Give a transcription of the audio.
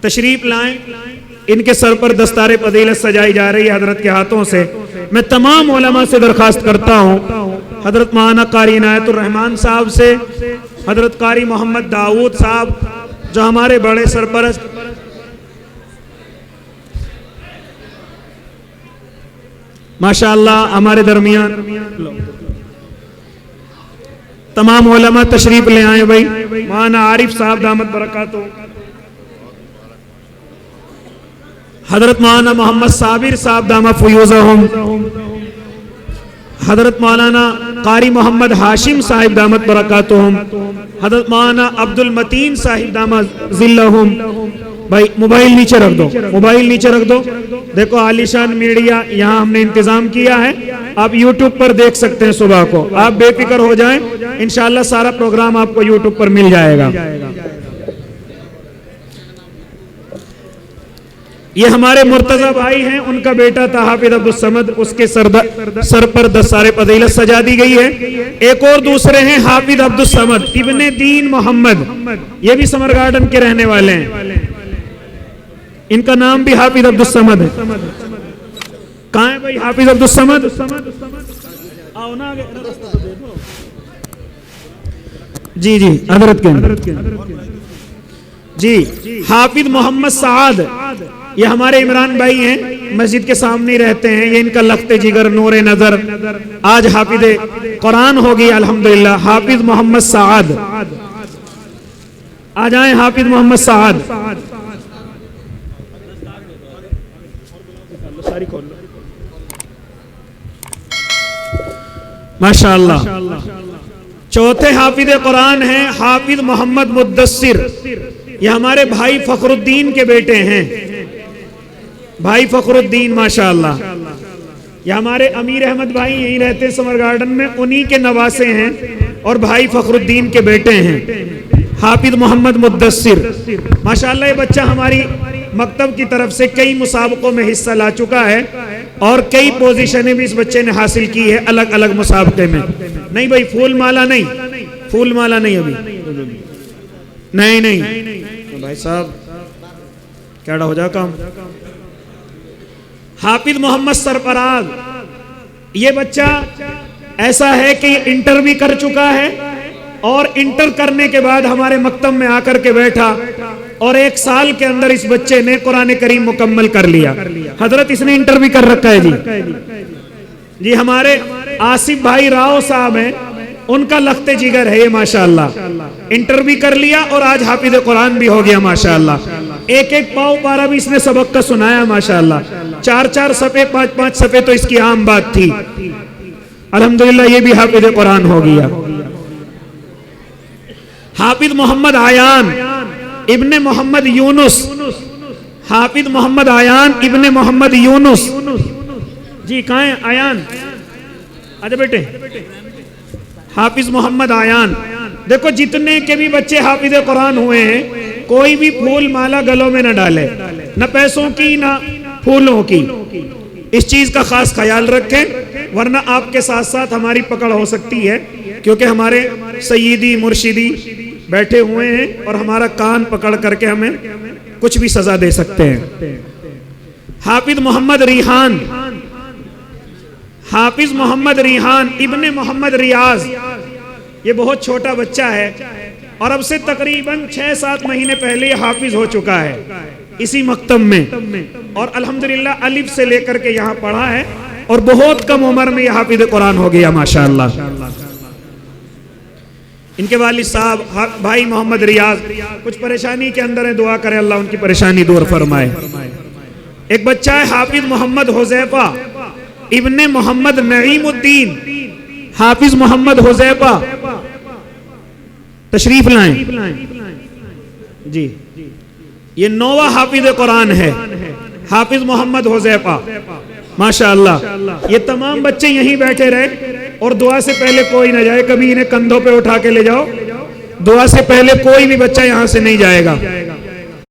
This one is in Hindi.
तशरीफ लाएं। इनके सर पर दस्तारे फजीलत सजाई जा रही है हजरत के हाथों से। मैं तमाम उलमा से दरखास्त करता हूँ, हजरत मौलाना कारी इनायतुर रहमान साहब से, हजरत कारी मोहम्मद दाऊद साहब जो हमारे बड़े सरपरस्त, माशाअल्लाह हमारे दरमियान तमाम उलमा तशरीफ ले आए भाई। मौलाना आरिफ साहब दामत बरकातहू, हजरत मौलाना मोहम्मद साबिर साहब दामा फयूज़हुम, हजरत मौलाना कारी मोहम्मद हाशिम साहिब दामत बरकातहुम, हजरत मौलाना अब्दुल मतीन साहिब दामा ज़िल्लहुम। भाई मोबाइल नीचे रख दो, मोबाइल नीचे रख दो। देखो आलीशान मीडिया यहाँ हमने इंतजाम किया है, आप यूट्यूब पर देख सकते हैं सुबह को। आप बेफिक्र हो जाएं, इंशाअल्लाह सारा प्रोग्राम आपको यूट्यूब पर मिल जाएगा। ये हमारे मुर्तजा भाई हैं, उनका बेटा था हाफिज अब्दुल समद, उसके सर पर दस्तारे फजीलत सजा दी गई है। एक और दूसरे हैं हाफिज अब्दुल समद इब्ने दीन मोहम्मद, ये भी समर गार्डन के रहने वाले हैं। इनका नाम भी हाफिज अब्दुल समद है। कहाँ है भाई हाफिज अब्दुल समद? आओ ना आगे, जी जी हजरत के जी। हाफिज मोहम्मद साद, ये हमारे इमरान भाई हैं, मस्जिद के सामने रहते हैं। ये इनका लख्ते जिगर नूरे नजर, आज हाफिज कुरान होगी अल्हम्दुलिल्लाह। हाफिज मोहम्मद साद, आ जाएं हाफिज मोहम्मद साद। माशाअल्लाह। चौथे हाफिज कुरान हैं हाफिज मोहम्मद मुद्दस्सिर, ये हमारे भाई फखरुद्दीन के बेटे हैं। भाई फखरुद्दीन माशाअल्लाह, ये हमारे अमीर अहमद भाई यहीं रहते हैं समर गार्डन में, उन्हीं के नवासे हैं और भाई फखरुद्दीन के बेटे हैं हाफिज मोहम्मद मुद्दस्सिर। माशाअल्लाह ये बच्चा हमारी मकतब की तरफ से कई मुसाबकों में हिस्सा ला चुका है और कई पोजीशनें भी इस बच्चे ने हासिल की है अलग अलग मुसाबके में। नहीं भाई फूल माला नहीं, फूल माला नहीं अभी, नहीं नहीं भाई साहब क्या हो जा काम। हाफिज मोहम्मद सरफराज, ये बच्चा ऐसा है कि इंटर भी कर चुका है और इंटर करने के बाद हमारे मकतब में आकर के बैठा और 1 साल के अंदर इस बच्चे ने कुरान करीम मुकम्मल कर लिया। हजरत इसने इंटर भी कर रखा है जी। हमारे आसिफ भाई राव साहब हैं, उनका लख्ते जिगर है ये माशाअल्लाह, इंटर भी कर लिया और आज हाफिज कुरान भी हो गया माशाअल्लाह। एक एक पाव पारा भी इसने सबक का सुनाया माशाअल्लाह। 4-4 सफ़े 5-5 सफ़े तो इसकी आम बात थी। अल्हम्दुलिल्लाह ये भी हाफिज कुरान हो गया। हाफिज मोहम्मद आयान इब्ने मोहम्मद यूनुस, हाफिज मोहम्मद आयान इब्ने मोहम्मद यूनुस जी। कहाँ है आयान? आजा बेटे। हाफिज मोहम्मद आयान, देखो जितने के भी बच्चे हाफिज कुरान हुए हैं, कोई भी फूल माला गलों में न डाले, न पैसों की न फूलों की। इस चीज का खास ख्याल रखें, वरना आपके साथ साथ हमारी पकड़ हो सकती है, क्योंकि हमारे सय्यदी मुर्शिदी बैठे हुए हैं और हमारा कान पकड़ करके हमें कुछ भी सजा दे सकते हैं। हाफिज मोहम्मद रिहान, हाफिज मोहम्मद रिहान इब्ने मोहम्मद रियाज, ये बहुत छोटा बच्चा है और अब से तकरीबन 6-7 महीने पहले हाफिज हो चुका है इसी मकतब में और अल्हम्दुलिल्लाह अलिफ से लेकर के यहाँ पढ़ा है और बहुत कम उम्र में यह हाफिज कुरान हो गया माशाअल्लाह। इनके वालिद साहब भाई मोहम्मद रियाज कुछ परेशानी के अंदर है, दुआ करें अल्लाह उनकी परेशानी दूर फरमाए। एक बच्चा है हाफिज मोहम्मद हुज़ैफा इब्ने मोहम्मद नईमुद्दीन, हाफिज मोहम्मद हुज़ैफा तशरीफ लाएं जी। ये 9वां हाफिज कुरान है, हाफिज मोहम्मद हुज़ैफा माशाअल्लाह। ये तमाम बच्चे यहीं बैठे रहे और दुआ से पहले कोई ना जाए, कभी इन्हें कंधों पे उठा के ले जाओ, दुआ से पहले कोई भी बच्चा यहाँ से नहीं जाएगा।